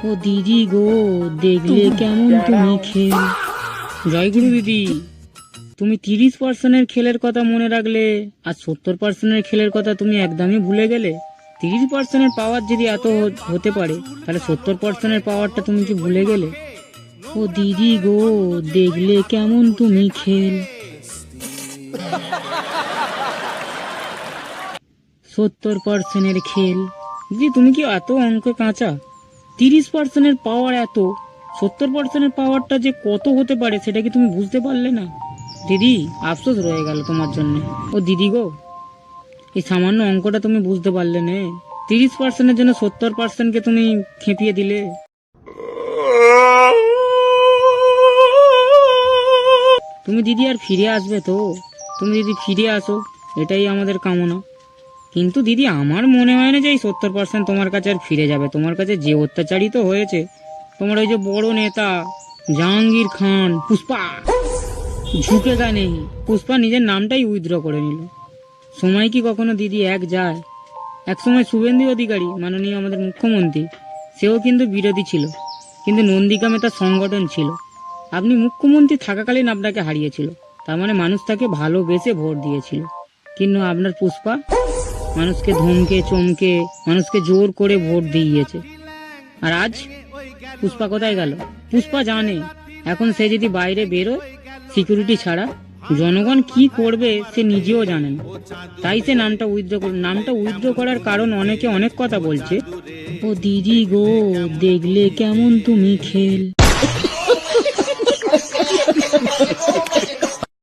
ও দিদি গো, দেখলে কেমন তুমি খেল। জয়গুরু দিদি, তুমি 30% খেলের কথা মনে রাখলে আর 70% খেলের কথা তুমি একদমই ভুলে গেলে। 30% পাওয়ার যদি এত হতে পারে, তাহলে 70% পাওয়ারটা তুমি কি ভুলে গেলে? ও দিদি গো, দেখলে কেমন তুমি খেল। 70% খেল। দিদি তুমি কি এত অঙ্ক কাঁচা? 30% পাওয়ার এত, 70% পাওয়ারটা যে কত হতে পারে সেটা কি তুমি বুঝতে পারলে না? দিদি আফসোস রয়ে গেল তোমার জন্য। ও দিদি গো, এই সামান্য অঙ্কটা তুমি বুঝতে পারলে না। 30%-এর জন্য 70%-কে তুমি খেপিয়ে দিলে। তুমি দিদি আর ফিরে আসবে তো? তুমি দিদি ফিরে আসো, এটাই আমাদের কামনা। কিন্তু দিদি আমার মনে হয় না যে এই 70% তোমার কাছে আর ফিরে যাবে। তোমার কাছে যে অত্যাচারিত হয়েছে, তোমার ওই যে বড় নেতা জাহাঙ্গীর খান পুষ্পা, ঝুঁকেগা নেই, পুষ্পা নিজের নামটাই উইথড্র করে নিল। সময় কি কখনো দিদি এক যায়? এক সময় শুভেন্দু অধিকারী মাননীয় আমাদের মুখ্যমন্ত্রী, সেও কিন্তু বিরোধী ছিল, কিন্তু নন্দীগ্রামে তার সংগঠন ছিল। আপনি মুখ্যমন্ত্রী থাকাকালীন আপনাকে হারিয়েছিল, তার মানে মানুষ তাকে ভালোবেসে ভোট দিয়েছিল। কিন্তু আপনার পুষ্পা মানুষকে ধমকে চমকে, মানুষকে জোর করে ভোট দিয়েছে। আর আজ পুষ্পা কোথায় গেল? পুষ্পা জানে এখন সে যদি বাইরে বেরোয় সিকিউরিটি ছাড়া, জনগণ কি করবে সে নিজেও জানে না। তাই সে নামটা উইথড্র করার কারণ অনেকে অনেক কথা বলছে। ও দিদি গো, দেখলে কেমন তুমি খেল।